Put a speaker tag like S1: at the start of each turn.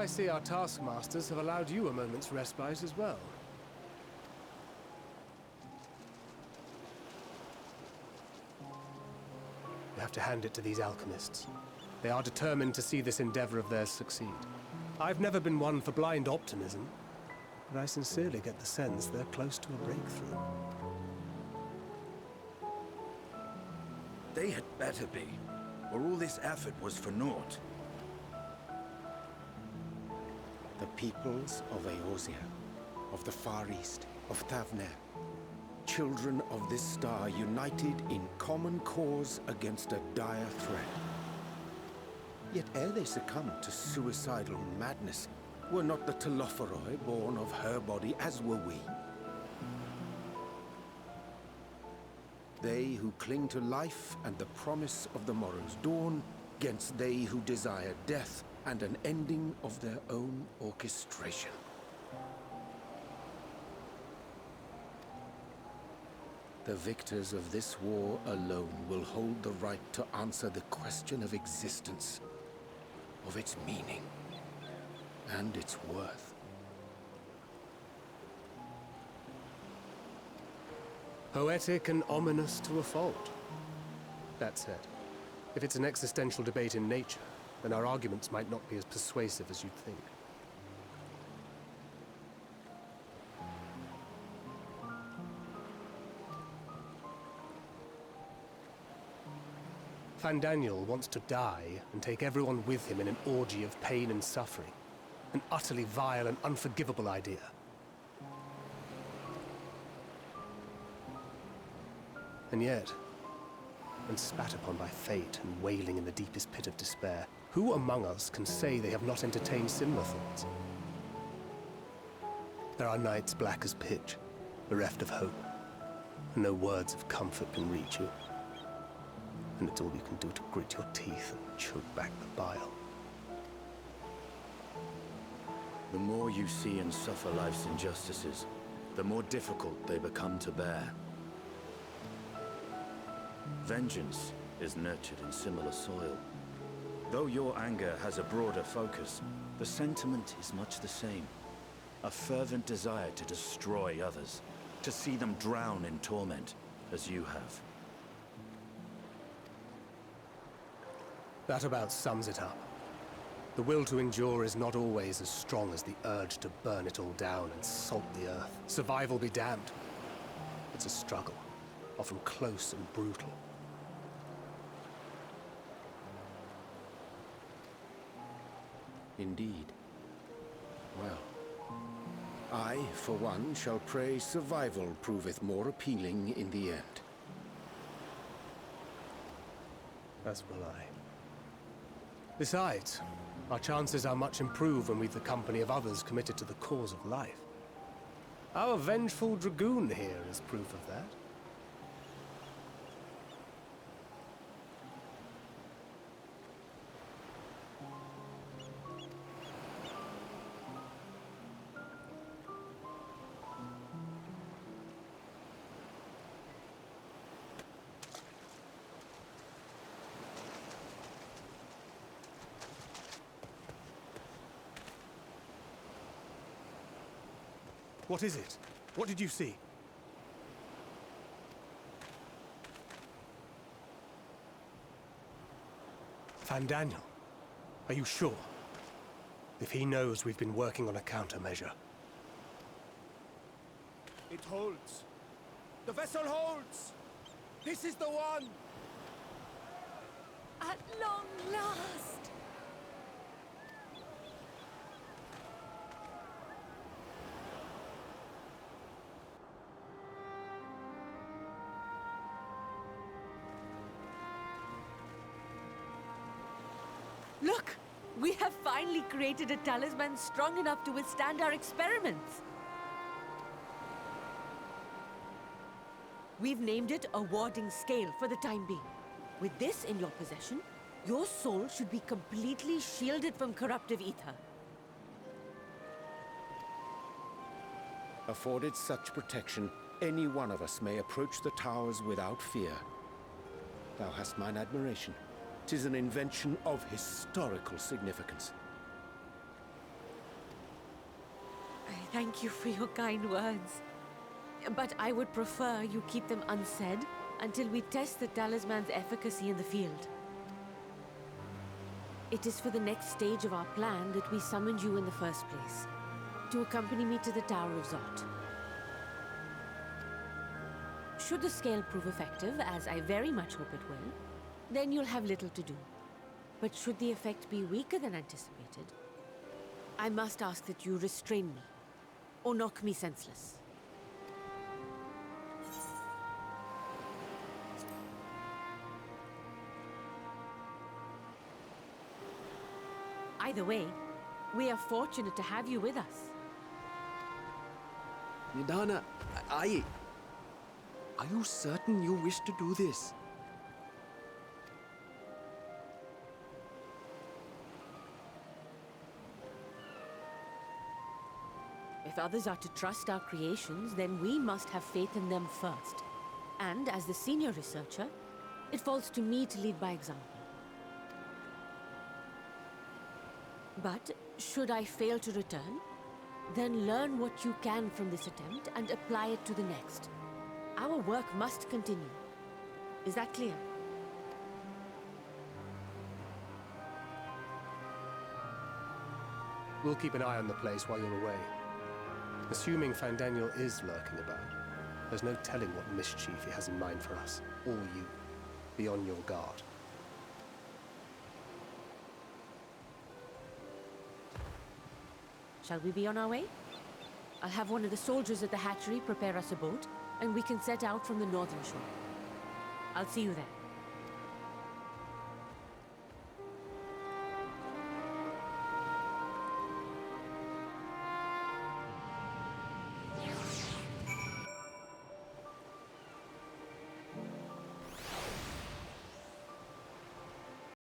S1: I see our taskmasters have allowed you a moment's respite as well. You have to hand it to these alchemists. They are determined to see this endeavor of theirs succeed. I've never been one for blind optimism, but I sincerely get the sense they're close to a breakthrough.
S2: They had better be, or all this effort was for naught.
S3: The peoples of Eorzea, of the Far East, of Thavnair, children of this star united in common cause against a dire threat. Yet ere they succumbed to suicidal madness, were not the Telophoroi born of her body as were we? They who cling to life and the promise of the morrow's dawn, against they who desire death and an ending of their own orchestration. The victors of this war alone will hold the right to answer the question of existence, of its meaning, and its worth.
S1: Poetic and ominous to a fault. That said, if it's an existential debate in nature, then our arguments might not be as persuasive as you'd think. Fandaniel wants to die and take everyone with him in an orgy of pain and suffering. An utterly vile and unforgivable idea. And yet, when spat upon by fate and wailing in the deepest pit of despair, who among us can say they have not entertained similar thoughts? There are nights black as pitch, bereft of hope, and no words of comfort can reach you. And it's all you can do to grit your teeth and choke back the bile.
S2: The more you see and suffer life's injustices, the more difficult they become to bear. Vengeance is nurtured in similar soil. Though your anger has a broader focus, the sentiment is much the same. A fervent desire to destroy others, to see them drown in torment, as you have.
S1: That about sums it up. The will to endure is not always as strong as the urge to burn it all down and salt the earth. Survival be damned. It's a struggle, often close and brutal.
S3: Indeed. Well, I, for one, shall pray survival proveth more appealing in the end.
S1: As will I. Besides, our chances are much improved when we've the company of others committed to the cause of life. Our vengeful dragoon here is proof of that. What is it? What did you see? Fandaniel, are you sure? If he knows we've been working on a countermeasure.
S4: It holds. The vessel holds! This is the one!
S5: At long last! Look! We have finally created a talisman strong enough to withstand our experiments! We've named it a warding scale for the time being. With this in your possession, your soul should be completely shielded from corruptive ether.
S3: Afforded such protection, any one of us may approach the towers without fear. Thou hast mine admiration. 'Tis an invention of historical significance.
S5: Thank you for your kind words. But I would prefer you keep them unsaid until we test the talisman's efficacy in the field. It is for the next stage of our plan that we summoned you in the first place, to accompany me to the Tower of Zot. Should the scale prove effective, as I very much hope it will, then you'll have little to do. But should the effect be weaker than anticipated, I must ask that you restrain me, or knock me senseless. Either way, we are fortunate to have you with us.
S6: Nidana, are you certain you wish to do this?
S5: If others are to trust our creations, then we must have faith in them first. And as the senior researcher, it falls to me to lead by example. But should I fail to return, then learn what you can from this attempt and apply it to the next. Our work must continue. Is that clear?
S1: We'll keep an eye on the place while you're away. Assuming Fandaniel is lurking about, there's no telling what mischief he has in mind for us, or you. Be on your guard.
S5: Shall we be on our way? I'll have one of the soldiers at the hatchery prepare us a boat, and we can set out from the northern shore. I'll see you there.